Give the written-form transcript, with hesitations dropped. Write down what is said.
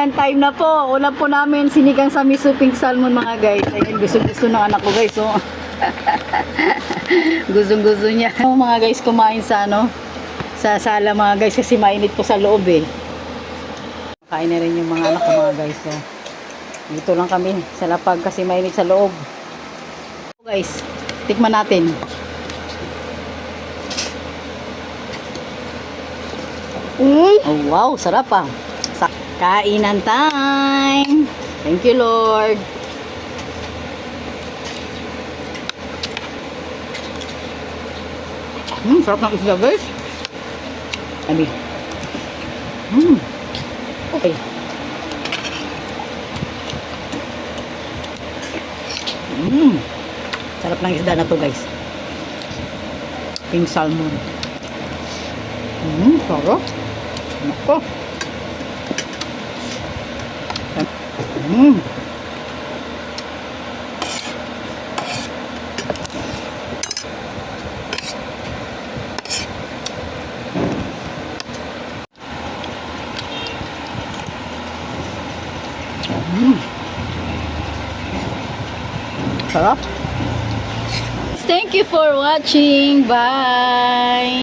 Kainan time na po. Ulam po namin sinigang sa miso pink salmon mga guys. Ayun, gusto ng anak ko guys. Oh. Gusto niya. Oh, mga guys, kumain sa sa sala mga guys kasi mainit po sa loob eh. Kain na rin yung mga anak ko mga guys. So, dito lang kami sa lapag kasi mainit sa loob. So, guys, tikman natin. Oh, wow, sarap ah. Kainan time. Thank you, Lord. Sarap ng isda, guys. Abi. Okay. Sarap ng isda na to, guys. Pink salmon. Sarap. Nako. Sarap. Thank you for watching. Bye.